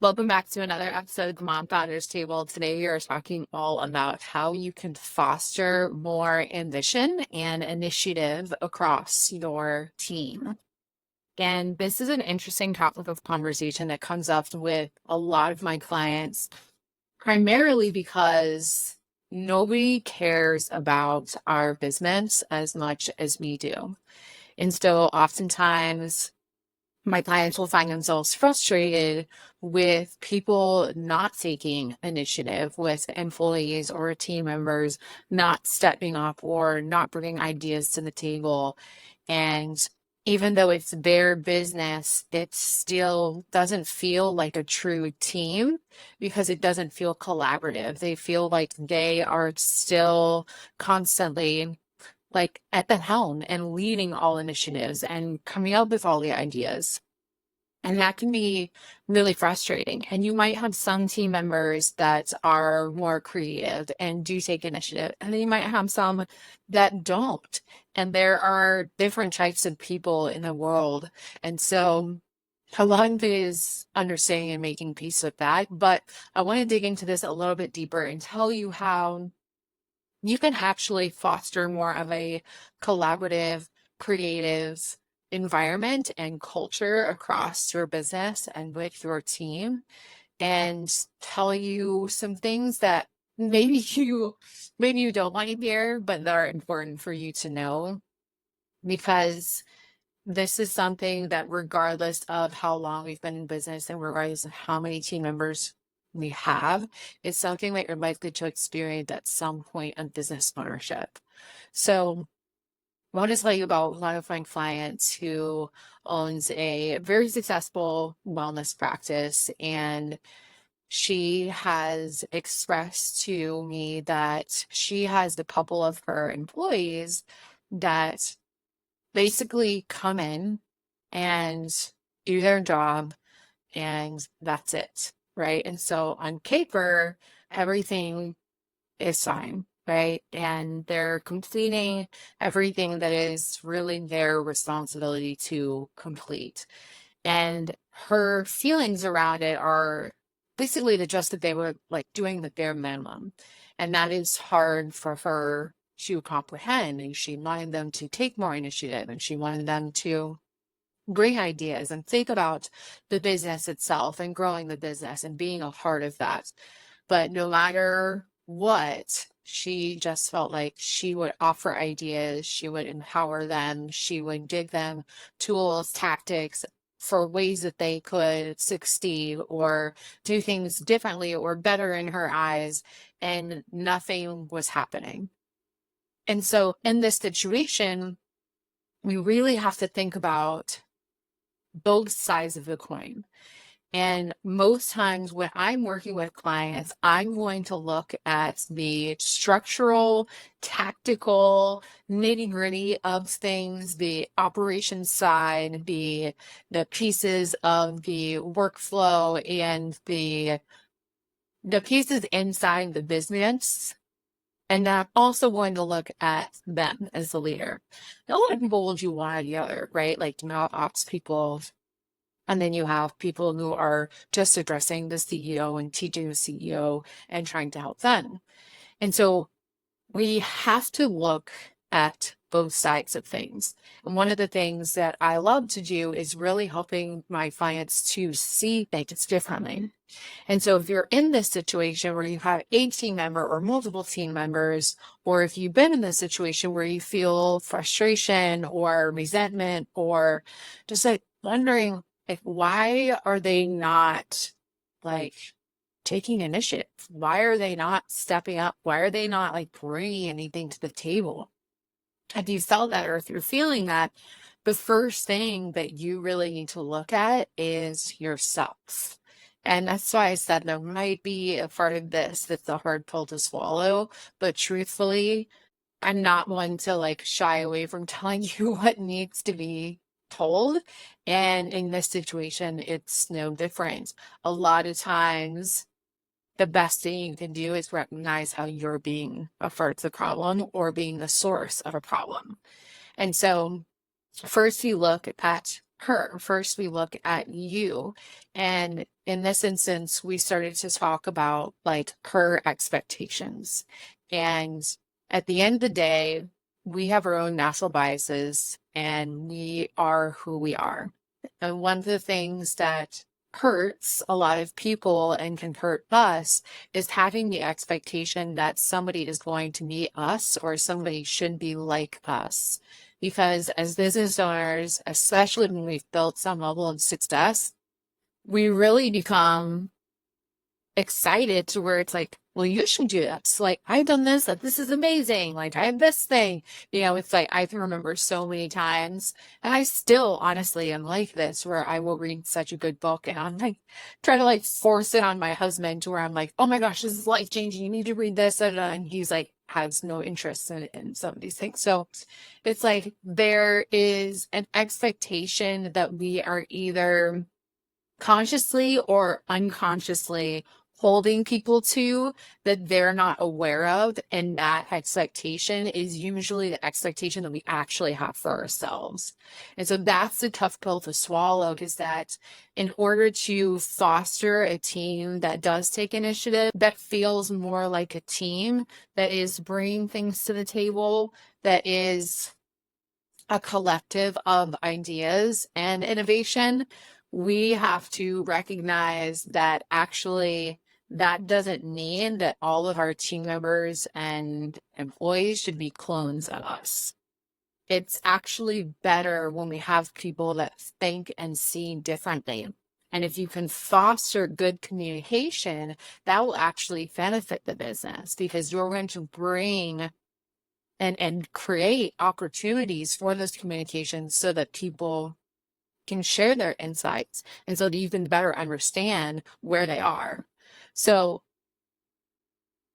Welcome back to another episode of the Mom Founders Table. Today we are talking all about how you can foster more ambition and initiative across your team. And this is an interesting topic of conversation that comes up with a lot of my clients, primarily because nobody cares about our business as much as we do. And so oftentimes my clients will find themselves frustrated with people not taking initiative, with employees or team members not stepping up or not bringing ideas to the table. And even though it's their business, it still doesn't feel like a true team because it doesn't feel collaborative. They feel like they are still constantly like at the helm and leading all initiatives and coming up with all the ideas. And that can be really frustrating. And you might have some team members that are more creative and do take initiative. And then you might have some that don't. And there are different types of people in the world. And so a lot of it is understanding and making peace with that. But I want to dig into this a little bit deeper and tell you how you can actually foster more of a collaborative, creative environment and culture across your business and with your team, and tell you some things that maybe you don't want to hear, but that are important for you to know, because this is something that regardless of how long we've been in business and regardless of how many team members we have, it's something that you're likely to experience at some point in business ownership. So I want to tell you about one of my clients who owns a very successful wellness practice, and she has expressed to me that she has a couple of her employees that basically come in and do their job and that's it, right? And so on paper, everything is fine, right? And they're completing everything that is really their responsibility to complete. And her feelings around it are basically just that they were like doing the bare minimum. And that is hard for her to comprehend. And she wanted them to take more initiative and she wanted them to bring ideas and think about the business itself and growing the business and being a part of that. But no matter what, she just felt like she would offer ideas, she would empower them, she would give them tools, tactics for ways that they could succeed or do things differently or better in her eyes, and nothing was happening. And so in this situation, we really have to think about both sides of the coin. And most times when I'm working with clients, I'm going to look at the structural, tactical, nitty-gritty of things, the operations side, the pieces of the workflow and the pieces inside the business. And I'm also going to look at them as the leader. A lot of people will do one or the other, right? Like, ops people, and then you have people who are just addressing the CEO and teaching the CEO and trying to help them. And so we have to look at both sides of things. And one of the things that I love to do is really helping my clients to see things differently. And so if you're in this situation where you have a team member or multiple team members, or if you've been in this situation where you feel frustration or resentment or just like wondering, like, why are they not like taking initiative? Why are they not stepping up? Why are they not like bringing anything to the table? If you felt that, or if you're feeling that, the first thing that you really need to look at is yourself. And that's why I said there might be a part of this that's a hard pill to swallow, but truthfully, I'm not one to like shy away from telling you what needs to be told. And in this situation, it's no different. A lot of times, the best thing you can do is recognize how you're being a part of the problem or being the source of a problem. And so first you look at her. First, we look at you. And in this instance, we started to talk about like her expectations. And at the end of the day, we have our own natural biases and we are who we are. And one of the things that hurts a lot of people and can hurt us is having the expectation that somebody is going to be us or somebody should be like us. Because as business owners, especially when we've built some level of success, we really become excited to where it's like, well, you should do this. Like, I've done this, like, this is amazing. Like, I have this thing. It's like, I can remember so many times, and I still honestly am like this, where I will read such a good book and I'm like, try to like force it on my husband to where I'm like, oh my gosh, this is life changing. You need to read this. And he's like, has no interest in some of these things. So it's like, there is an expectation that we are either consciously or unconsciously holding people to that they're not aware of. And that expectation is usually the expectation that we actually have for ourselves. And so that's the tough pill to swallow, is that in order to foster a team that does take initiative, that feels more like a team, that is bringing things to the table, that is a collective of ideas and innovation, we have to recognize that actually that doesn't mean that all of our team members and employees should be clones of us. It's actually better when we have people that think and see differently. And if you can foster good communication, that will actually benefit the business, because you're going to bring and create opportunities for those communications so that people can share their insights and so that you can better understand where they are. So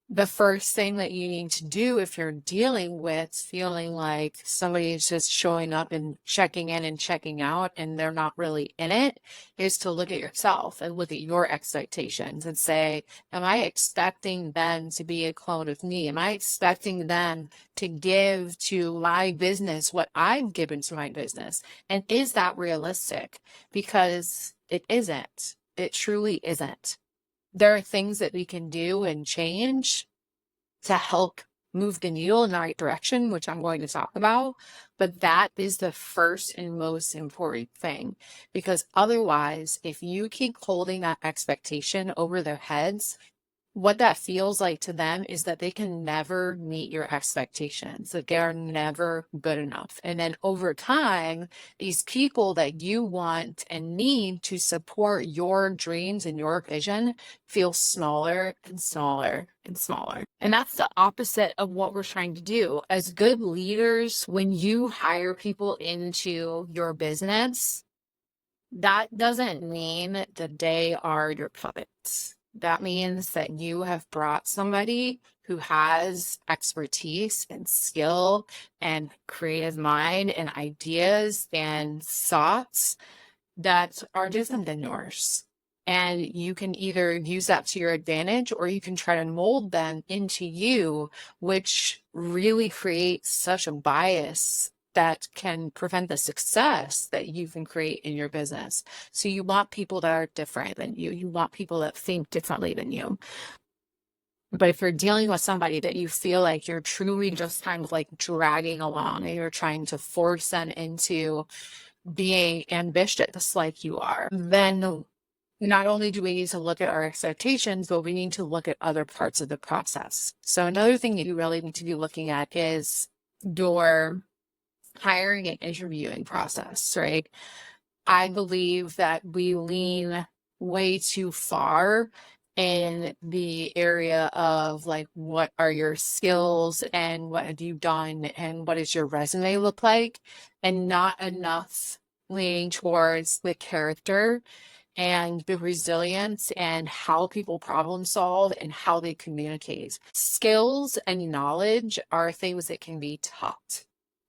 the first thing that you need to do if you're dealing with feeling like somebody is just showing up and checking in and checking out and they're not really in it, is to look at yourself and look at your expectations and say, am I expecting them to be a clone of me? Am I expecting them to give to my business what I've given to my business? And is that realistic? Because it isn't. It truly isn't. There are things that we can do and change to help move the needle in the right direction, which I'm going to talk about. But that is the first and most important thing, because otherwise, if you keep holding that expectation over their heads, what that feels like to them is that they can never meet your expectations, that they are never good enough. And then over time, these people that you want and need to support your dreams and your vision feel smaller and smaller and smaller. And that's the opposite of what we're trying to do. As good leaders, when you hire people into your business, that doesn't mean that they are your puppets. That means that you have brought somebody who has expertise and skill and creative mind and ideas and thoughts that are different than yours. And you can either use that to your advantage or you can try to mold them into you, which really creates such a bias that can prevent the success that you can create in your business. So you want people that are different than you. You want people that think differently than you. But if you're dealing with somebody that you feel like you're truly just kind of like dragging along and you're trying to force them into being ambitious like you are, then not only do we need to look at our expectations, but we need to look at other parts of the process. So another thing that you really need to be looking at is your hiring and interviewing process, right? I believe that we lean way too far in the area of like, what are your skills and what have you done and what does your resume look like, and not enough leaning towards the character and the resilience and how people problem solve and how they communicate. Skills and knowledge are things that can be taught.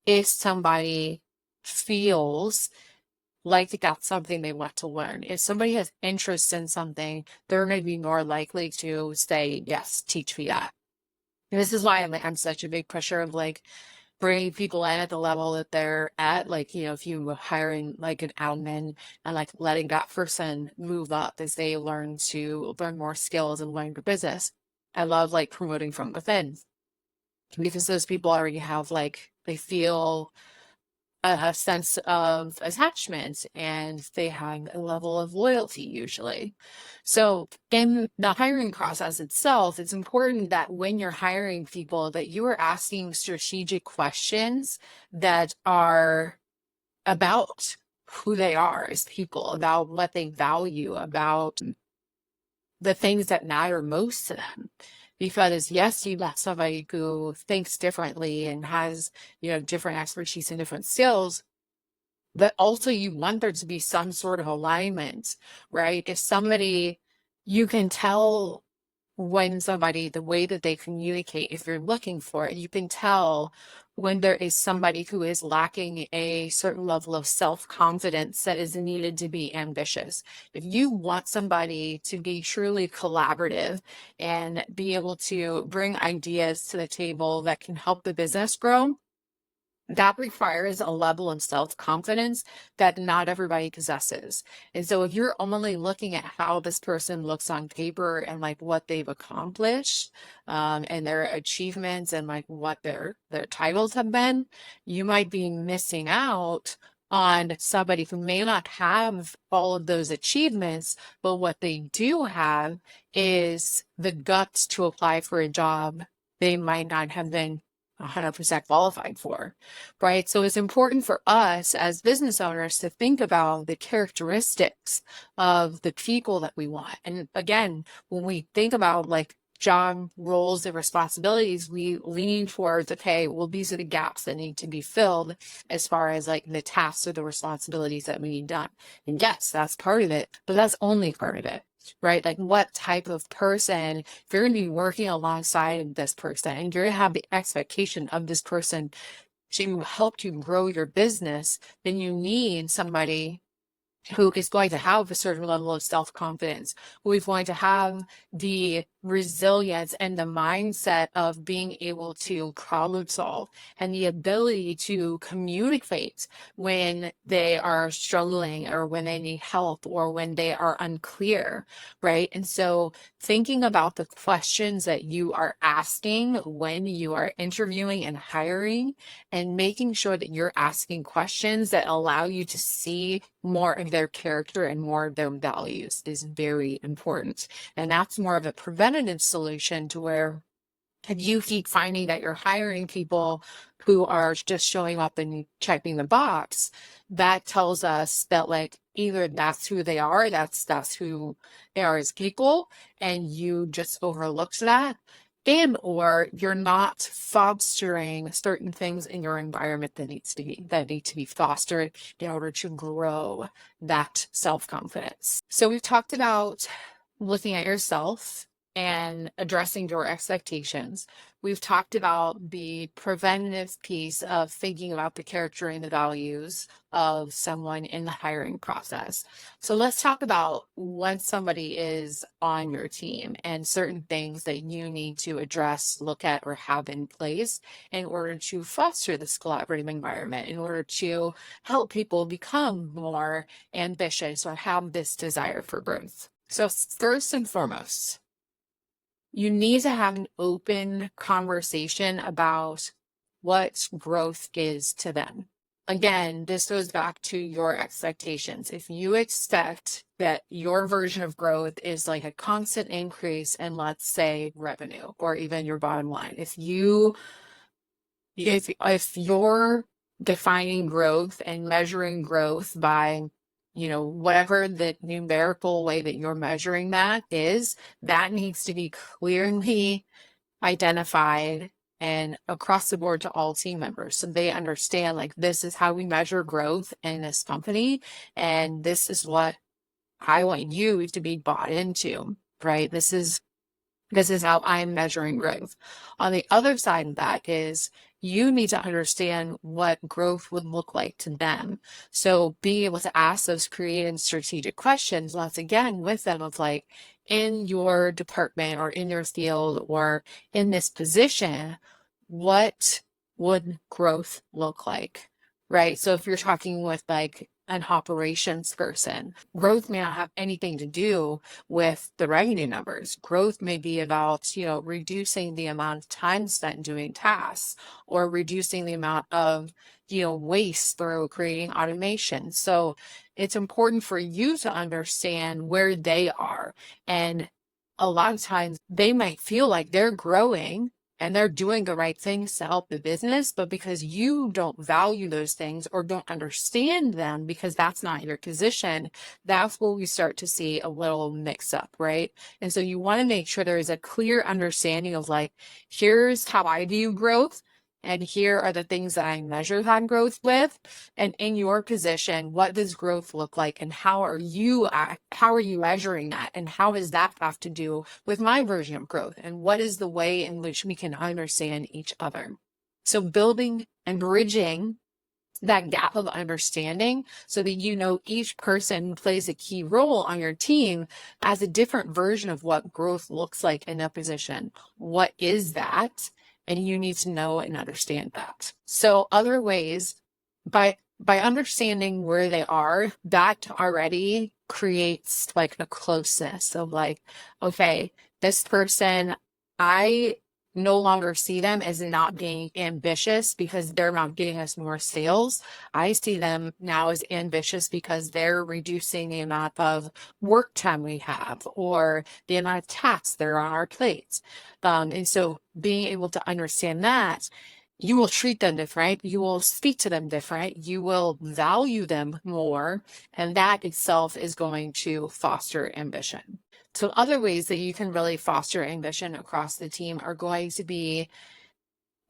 If somebody feels like that's something they want to learn, if somebody has interest in something, they're going to be more likely to say, yes, teach me that. And this is why I'm such a big pusher of like, bringing people in at the level that they're at. Like, if you were hiring like an admin and like letting that person move up as they learn more skills and learn the business. I love like promoting from within because those people already have like, they feel a sense of attachment and they have a level of loyalty usually. So in the hiring process itself, it's important that when you're hiring people that you are asking strategic questions that are about who they are as people, about what they value, about the things that matter most to them. Because yes, you got somebody who thinks differently and has, different expertise and different skills, but also you want there to be some sort of alignment, right? If somebody, you can tell when somebody, the way that they communicate, if you're looking for it, you can tell when there is somebody who is lacking a certain level of self-confidence that is needed to be ambitious. If you want somebody to be truly collaborative and be able to bring ideas to the table that can help the business grow, that requires a level of self-confidence that not everybody possesses. And so if you're only looking at how this person looks on paper and like what they've accomplished, and their achievements and like what their titles have been, you might be missing out on somebody who may not have all of those achievements, but what they do have is the guts to apply for a job they might not have been 100% qualified for, right? So it's important for us as business owners to think about the characteristics of the people that we want. And again, when we think about like job roles and responsibilities, we lean towards, okay, well, these are the gaps that need to be filled as far as like the tasks or the responsibilities that we need done. And yes, that's part of it, but that's only part of it. Right? Like what type of person, if you're going to be working alongside this person and you're going to have the expectation of this person to help you grow your business, then you need somebody who is going to have a certain level of self-confidence, who is going to have the resilience and the mindset of being able to problem solve and the ability to communicate when they are struggling or when they need help or when they are unclear, right? And so thinking about the questions that you are asking when you are interviewing and hiring and making sure that you're asking questions that allow you to see more of their character and more of their values is very important. And that's more of a preventative solution to where if you keep finding that you're hiring people who are just showing up and checking the box, that tells us that like either that's who they are, that's who they are as people, and you just overlooked that, and or you're not fostering certain things in your environment that need to be fostered in order to grow that self-confidence. So we've talked about looking at yourself and addressing your expectations. We've talked about the preventative piece of thinking about the character and the values of someone in the hiring process. So let's talk about when somebody is on your team and certain things that you need to address, look at, or have in place in order to foster this collaborative environment, in order to help people become more ambitious or have this desire for growth. So first and foremost, you need to have an open conversation about what growth is to them. Again, this goes back to your expectations. If you expect that your version of growth is like a constant increase in, let's say, revenue or even your bottom line, if you're defining growth and measuring growth by whatever the numerical way that you're measuring that is, that needs to be clearly identified and across the board to all team members. So they understand like, this is how we measure growth in this company. And this is what I want you to be bought into, right? This is how I'm measuring growth. On the other side of that is you need to understand what growth would look like to them. So being able to ask those creative strategic questions, once again, with them of like, in your department or in your field or in this position, what would growth look like, right? So if you're talking with like an operations person, growth may not have anything to do with the revenue numbers. Growth may be about, reducing the amount of time spent doing tasks or reducing the amount of, waste through creating automation. So it's important for you to understand where they are. And a lot of times they might feel like they're growing and they're doing the right things to help the business, but because you don't value those things or don't understand them because that's not your position, that's where we start to see a little mix up, right? And so you want to make sure there is a clear understanding of like, here's how I view growth. And here are the things that I measure that growth with. And in your position, what does growth look like? And how are you measuring that? And how does that have to do with my version of growth? And what is the way in which we can understand each other? So building and bridging that gap of understanding so that each person plays a key role on your team as a different version of what growth looks like in a position. What is that? And you need to know and understand that. So other ways, by understanding where they are, that already creates like a closeness of like, okay, this person, I no longer see them as not being ambitious because they're not getting us more sales. I see them now as ambitious because they're reducing the amount of work time we have or the amount of tasks that are on our plates. And so being able to understand that, you will treat them different. You will speak to them different. You will value them more. And that itself is going to foster ambition. So other ways that you can really foster ambition across the team are going to be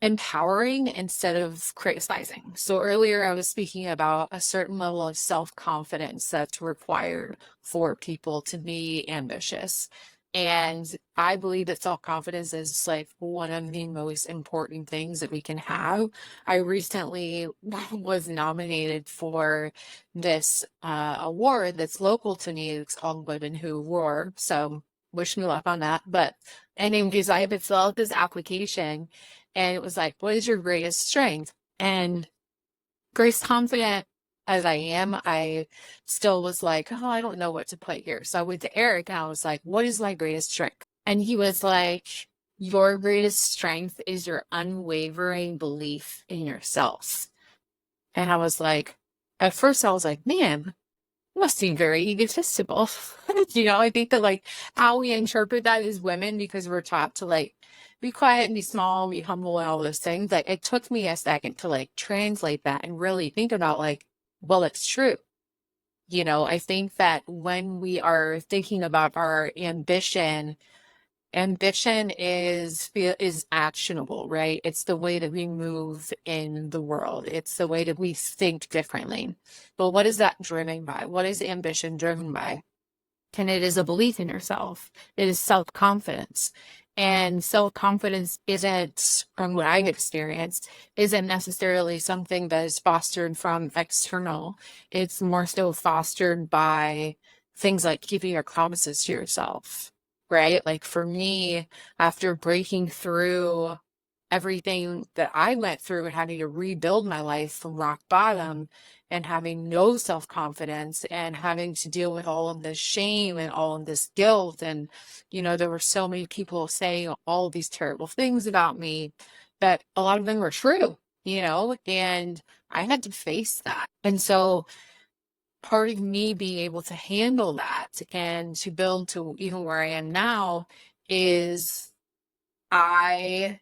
empowering instead of criticizing. So earlier I was speaking about a certain level of self-confidence that's required for people to be ambitious. And I believe that self-confidence is like one of the most important things that we can have. I recently was nominated for this award that's local to me. It's called Women Who Roar. So wish me luck on that. But anyways, I have filled out this application and it was like, what is your greatest strength? And Grace, confident as I am, I still was like, oh, I don't know what to put here. So I went to Eric and I was like, what is my greatest strength? And he was like, your greatest strength is your unwavering belief in yourself. And I was like, at first I was like, man, must seem very egotistical. I think that like how we interpret that as women, because we're taught to like be quiet and be small, be humble and all those things. Like it took me a second to like translate that and really think about like, well, it's true. I think that when we are thinking about our ambition is actionable, right? It's the way that we move in the world. It's the way that we think differently. But what is that driven by? What is ambition driven by? And it is a belief in yourself. It is self-confidence. And self-confidence isn't, from what I've experienced, isn't necessarily something that is fostered from external. It's more so fostered by things like keeping your promises to yourself, right? Like for me, after breaking through everything that I went through and having to rebuild my life from rock bottom and having no self-confidence and having to deal with all of this shame and all of this guilt. And, there were so many people saying all of these terrible things about me that a lot of them were true, and I had to face that. And so part of me being able to handle that and to build to even where I am now is I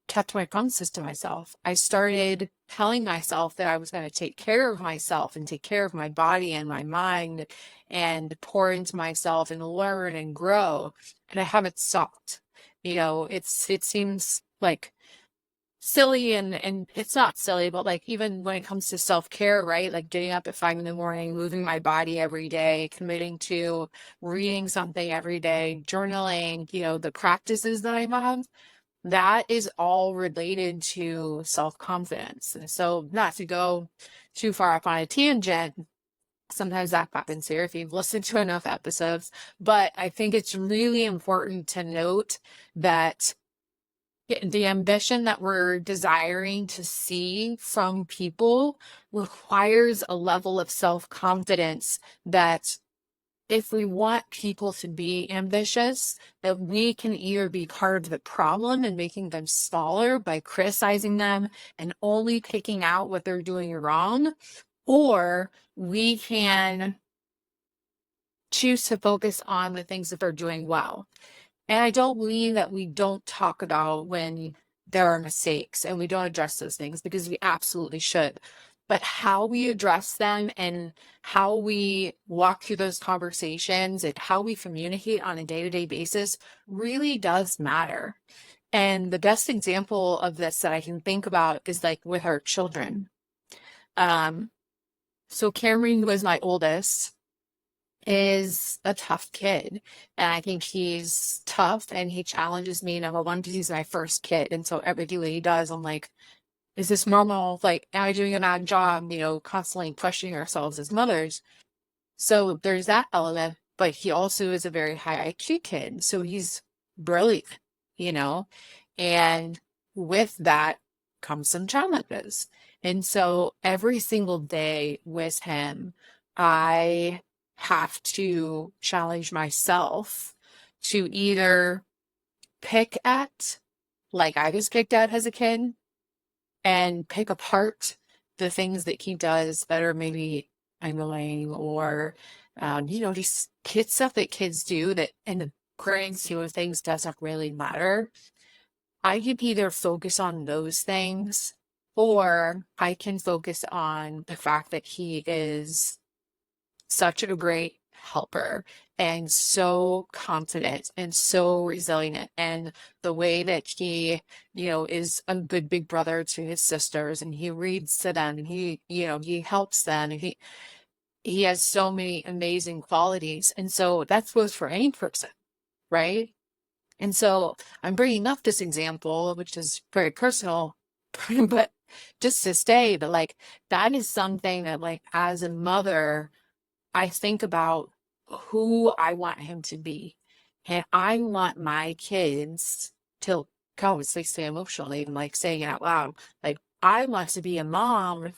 kept my promises to myself. I started telling myself that I was going to take care of myself and take care of my body and my mind and pour into myself and learn and grow. And I haven't stopped. It seems like silly and it's not silly, but like even when it comes to self-care, right? Like getting up at 5 a.m, moving my body every day, committing to reading something every day, journaling, the practices that I have, that is all related to self-confidence. So not to go too far up on a tangent, sometimes that happens here if you've listened to enough episodes, but I think it's really important to note that The ambition that we're desiring to see from people requires a level of self-confidence that if we want people to be ambitious, that we can either be part of the problem and making them smaller by criticizing them and only picking out what they're doing wrong, or we can choose to focus on the things that they're doing well. And I don't mean that we don't talk about when there are mistakes and we don't address those things, because we absolutely should. But how we address them and how we walk through those conversations and how we communicate on a day-to-day basis really does matter. And the best example of this that I can think about is like with our children. So Cameron was my oldest, is a tough kid. And I think he's tough and he challenges me. Number one, because he's my first kid. And so everything that he does, I'm like, is this normal? Like, am I doing a bad job? Constantly questioning ourselves as mothers. So there's that element, but he also is a very high IQ kid. So he's brilliant, you know, and with that comes some challenges. And so every single day with him, I have to challenge myself to either pick at, like I was picked at as a kid, and pick apart the things that he does that are maybe annoying or, these kid stuff that kids do that in the grand scheme of things doesn't really matter. I can either focus on those things or I can focus on the fact that he is such a great helper and so confident and so resilient, and the way that he is a good big brother to his sisters, and he reads to them, and he helps them, and he has so many amazing qualities. And so that's goes for any person, right? And so I'm bringing up this example, which is very personal, but just to say that, like, that is something that, like, as a mother, I think about who I want him to be. And I want my kids to, God, it's like, stay emotionally, even like saying it out loud. Like, I want to be a mom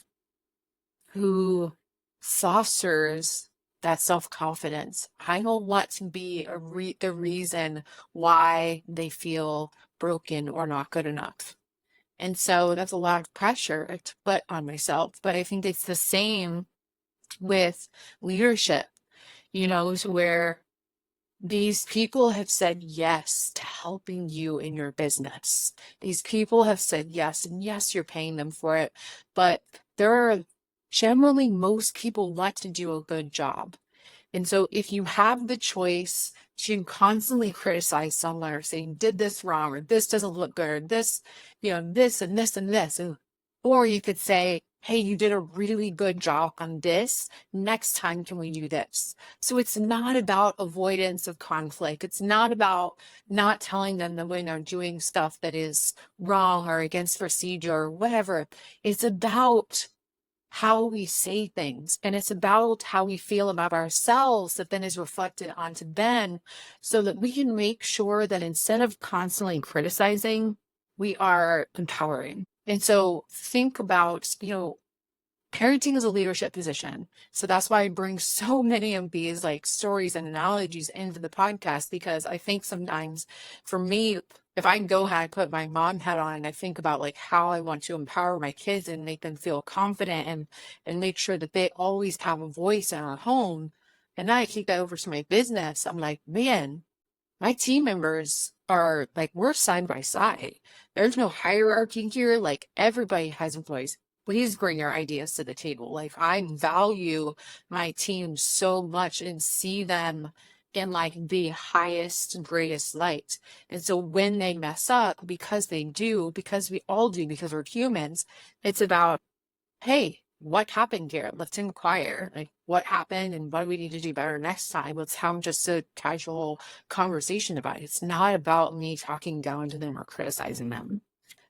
who fosters that self-confidence. I don't want to be the reason why they feel broken or not good enough. And so that's a lot of pressure to put on myself. But I think it's the same with leadership, to where these people have said yes to helping you in your business. These people have said yes, and yes, you're paying them for it. But generally, most people want to do a good job. And so if you have the choice to constantly criticize someone or say, you did this wrong, or this doesn't look good, or this, this and this and this, or you could say, hey, you did a really good job on this. Next time, can we do this? So it's not about avoidance of conflict. It's not about not telling them that when they're doing stuff that is wrong or against procedure or whatever. It's about how we say things, and it's about how we feel about ourselves that then is reflected onto them, so that we can make sure that instead of constantly criticizing, we are empowering. And so think about, parenting is a leadership position. So that's why I bring so many of these like stories and analogies into the podcast, because I think sometimes for me, if I can go ahead and put my mom hat on and I think about like how I want to empower my kids and make them feel confident and make sure that they always have a voice in our home, and then I take that over to my business, I'm like, man, my team members are like, we're side by side. There's no hierarchy here. Like, everybody has a voice. Please bring your ideas to the table. Like, I value my team so much and see them in like the highest and greatest light. And so when they mess up, because they do, because we all do, because we're humans, it's about, hey, what happened here? Let's inquire. Like, what happened and what do we need to do better next time? Let's have just a casual conversation about it. It's not about me talking down to them or criticizing them.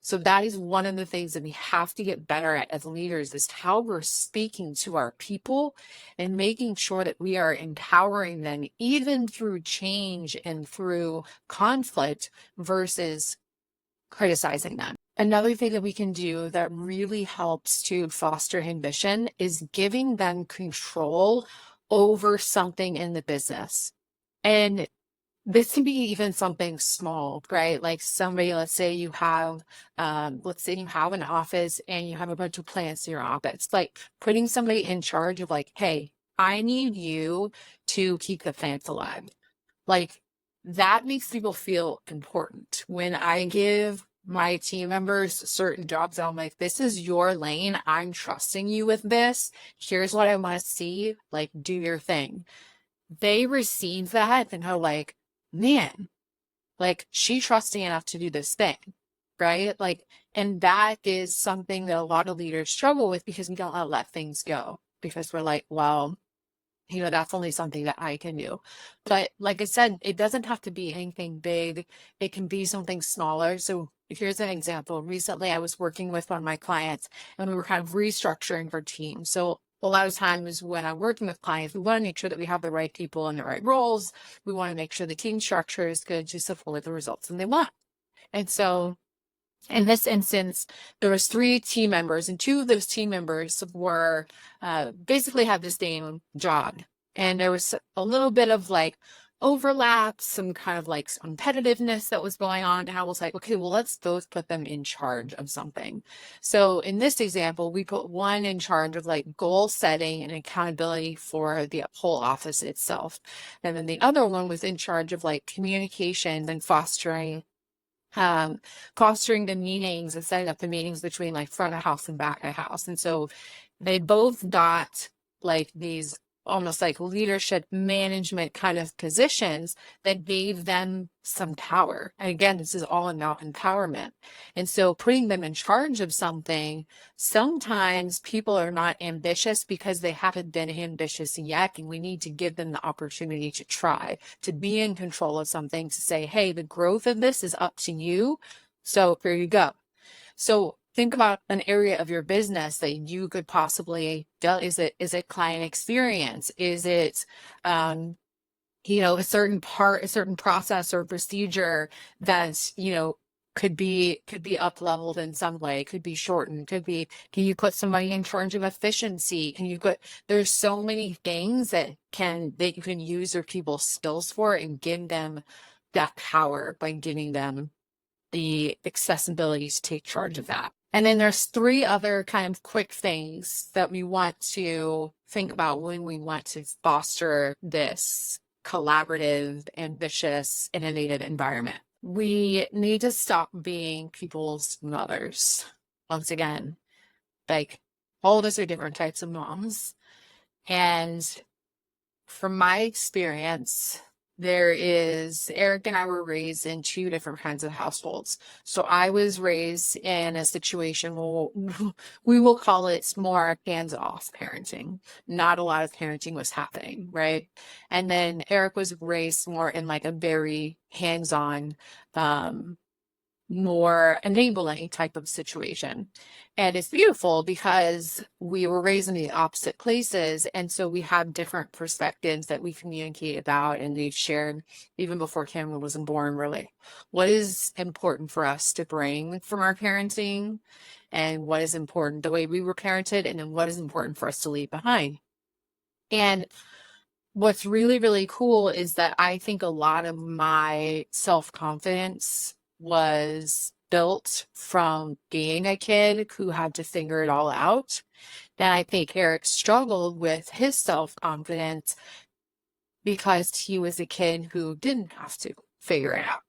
So that is one of the things that we have to get better at as leaders, is how we're speaking to our people and making sure that we are empowering them even through change and through conflict, versus criticizing them. Another thing that we can do that really helps to foster ambition is giving them control over something in the business. And this can be even something small, right? Like somebody, let's say you have an office and you have a bunch of plants in your office, like putting somebody in charge of like, hey, I need you to keep the plants alive. Like that makes people feel important. When I give my team members certain jobs, I'm like, this is your lane. I'm trusting you with this. Here's what I want to see. Like, do your thing. They receive that and are like, man, like she trusts me enough to do this thing, right? Like, and that is something that a lot of leaders struggle with because we don't want to let things go because we're like, well, that's only something that I can do. But like I said, it doesn't have to be anything big. It can be something smaller. So here's an example. Recently, I was working with one of my clients and we were kind of restructuring our team. So a lot of times when I'm working with clients, we want to make sure that we have the right people in the right roles. We want to make sure the team structure is good to support the results that they want. And so in this instance, there was 3 team members, and 2 of those team members were basically had the same job. And there was a little bit of like overlap, some kind of like competitiveness that was going on. And I was like, okay, well, let's both put them in charge of something. So in this example, we put one in charge of like goal setting and accountability for the whole office itself. And then the other one was in charge of like communication and fostering the meetings and setting up the meetings between like front of house and back of house. And so they both got like these almost like leadership management kind of positions that gave them some power. And again, this is all about empowerment. And so putting them in charge of something, sometimes people are not ambitious because they haven't been ambitious yet. And we need to give them the opportunity to try, to be in control of something, to say, hey, the growth of this is up to you. So here you go. So think about an area of your business that you could possibly do. Is it client experience? Is it, a certain process or procedure that, could be up leveled in some way, could be shortened, can you put somebody in charge of efficiency? There's so many things that you can use your people's skills for and give them that power by giving them the accessibility to take charge of that. And then there's 3 other kind of quick things that we want to think about when we want to foster this collaborative, ambitious, innovative environment. We need to stop being people's mothers. Once again, like all of us are different types of moms. And from my experience, Eric and I were raised in 2 different kinds of households. So I was raised in a situation where we will call it more hands-off parenting. Not a lot of parenting was happening, right? And then Eric was raised more in like a very hands-on, more enabling type of situation. And it's beautiful because we were raised in the opposite places. And so we have different perspectives that we communicate about and we've shared even before Cameron wasn't born, really. What is important for us to bring from our parenting and what is important, the way we were parented, and then what is important for us to leave behind. And what's really, really cool is that I think a lot of my self-confidence was built from being a kid who had to figure it all out. And I think Eric struggled with his self-confidence because he was a kid who didn't have to figure it out.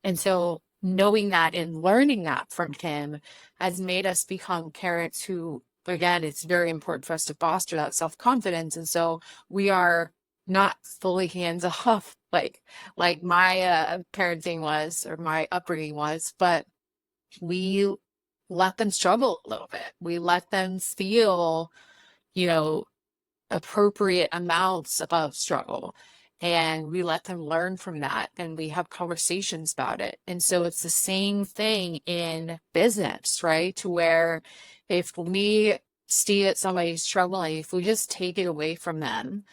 And so knowing that and learning that from him has made us become parents who, again, it's very important for us to foster that self-confidence. And so we are not fully hands off like my parenting was or my upbringing was, but we let them struggle a little bit. We let them feel, appropriate amounts of struggle. And we let them learn from that and we have conversations about it. And so it's the same thing in business, right? To where if we see that somebody's struggling, if we just take it away from them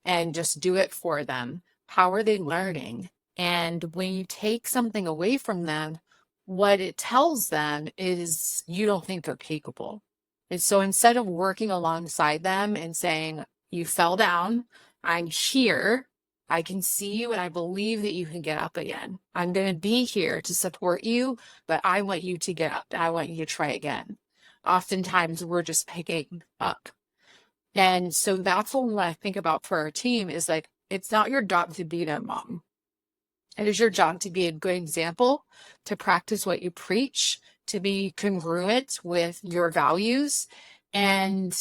and just do it for them, how are they learning? And when you take something away from them, what it tells them is you don't think they're capable. And so instead of working alongside them and saying, you fell down, I'm here, I can see you, and I believe that you can get up again. I'm going to be here to support you, but I want you to get up. I want you to try again. Oftentimes we're just picking up. And so that's what I think about for our team is like, it's not your job to be their mom. It is your job to be a good example, to practice what you preach, to be congruent with your values, and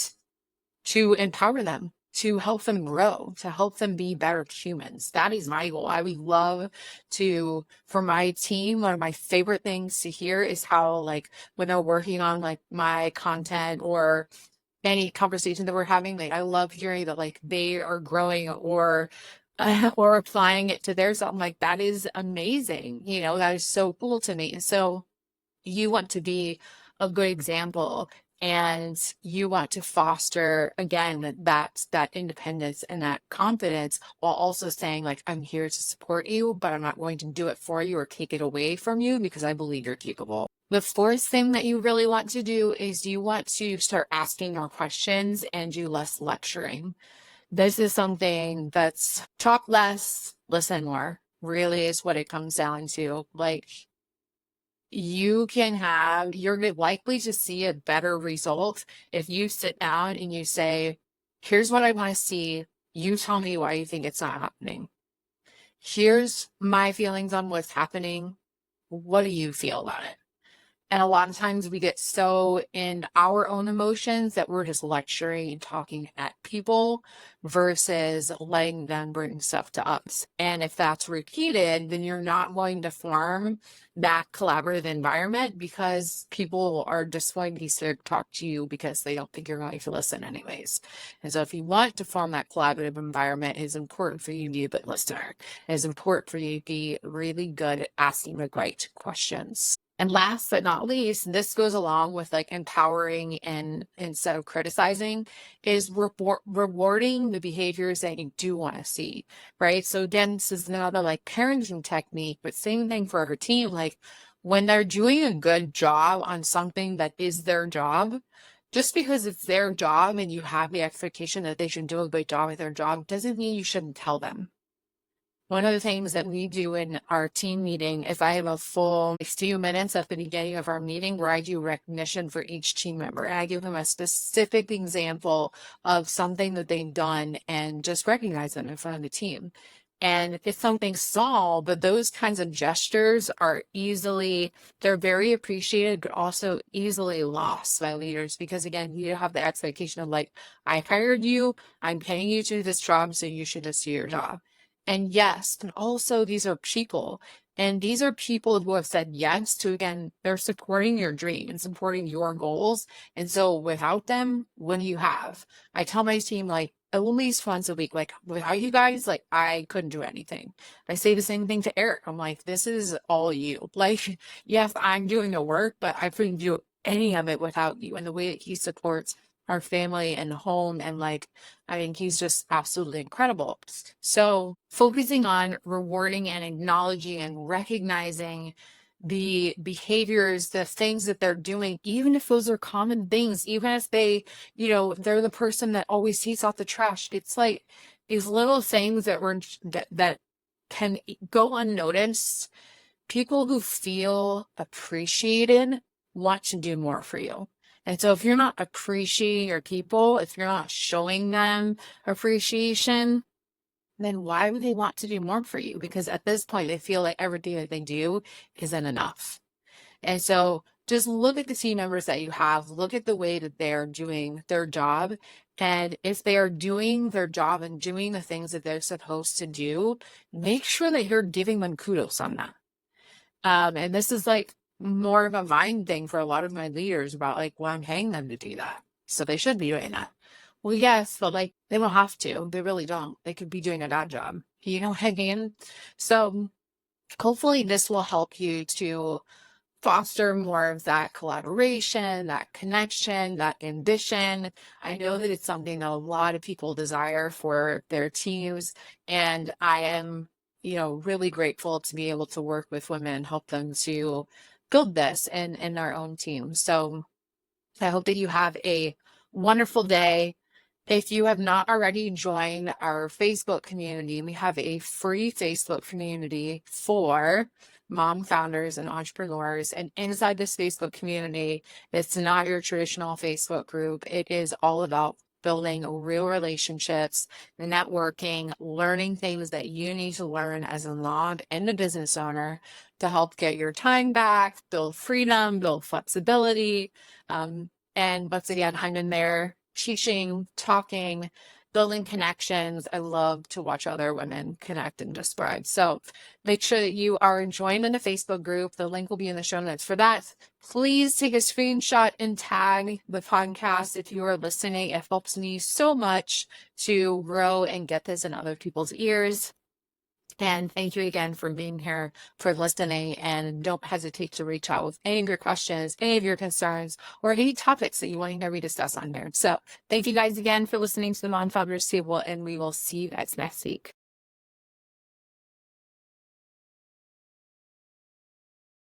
to empower them, to help them grow, to help them be better humans. That is my goal. I would love to, for my team, one of my favorite things to hear is how, like, when they're working on like my content or any conversation that we're having, like, I love hearing that like they are growing or applying it to theirs. I'm like, that is amazing. That is so cool to me. So you want to be a good example, and you want to foster again that independence and that confidence, while also saying like, I'm here to support you, but I'm not going to do it for you or take it away from you because I believe you're capable. The fourth thing that you really want to do is you want to start asking more questions and do less lecturing. This is something that's talk less, listen more, really is what it comes down to. Like, you're likely to see a better result if you sit down and you say, here's what I want to see. You tell me why you think it's not happening. Here's my feelings on what's happening. What do you feel about it? And a lot of times we get so in our own emotions that we're just lecturing and talking at people versus letting them bring stuff to us. And if that's repeated, then you're not going to form that collaborative environment because people are just going to talk to you because they don't think you're going to listen anyways. And so if you want to form that collaborative environment, it's important for you to be a good listener. It's important for you to be really good at asking the right questions. And last but not least, this goes along with like empowering and instead of criticizing, is rewarding the behaviors that you do want to see, right? So again, this is another like parenting technique, but same thing for our team. Like, when they're doing a good job on something that is their job, just because it's their job and you have the expectation that they should do a good job at their job doesn't mean you shouldn't tell them. One of the things that we do in our team meeting is I have a full few minutes at the beginning of our meeting where I do recognition for each team member. And I give them a specific example of something that they've done and just recognize them in front of the team. And it's something small, but those kinds of gestures they're very appreciated, but also easily lost by leaders because, again, you have the expectation of like, I hired you, I'm paying you to do this job, so you should just do your job. And yes, and also these are people. And these are people who have said yes to, again, they're supporting your dream and supporting your goals. And so without them, what do you have? I tell my team, like, at least once a week, like, without you guys, like, I couldn't do anything. I say the same thing to Eric. I'm like, this is all you. Like, yes, I'm doing the work, but I couldn't do any of it without you. And the way that he supports our family and home, and like, I mean, he's just absolutely incredible. So focusing on rewarding and acknowledging and recognizing the behaviors, the things that they're doing, even if those are common things, even if they're the person that always takes out the trash. It's like these little things that can go unnoticed. People who feel appreciated want to do more for you. And so if you're not appreciating your people, if you're not showing them appreciation, then why would they want to do more for you? Because at this point, they feel like everything that they do isn't enough. And so just look at the team members that you have, look at the way that they're doing their job. And if they are doing their job and doing the things that they're supposed to do, make sure that you're giving them kudos on that. And this is like more of a mind thing for a lot of my leaders about like, well, I'm paying them to do that, so they should be doing that. Well, yes, but like, they don't have to. They really don't. They could be doing a bad job. You know what I mean? So hopefully this will help you to foster more of that collaboration, that connection, that ambition. I know that it's something that a lot of people desire for their teams, and I am really grateful to be able to work with women and help them to build this in our own team. So I hope that you have a wonderful day. If you have not already joined our Facebook community, we have a free Facebook community for mom founders and entrepreneurs. And inside this Facebook community, it's not your traditional Facebook group. It is all about building real relationships, networking, learning things that you need to learn as a mom and a business owner to help get your time back, build freedom, build flexibility. And once again, I'm in there teaching, talking, building connections. I love to watch other women connect and just thrive. So make sure that you are joined in the Facebook group. The link will be in the show notes for that. Please take a screenshot and tag the podcast if you are listening. It helps me so much to grow and get this in other people's ears. And thank you again for being here, for listening, and don't hesitate to reach out with any of your questions, any of your concerns, or any topics that you want to hear me discuss on there. So thank you guys again for listening to the Mom Founders Table, and we will see you guys next week.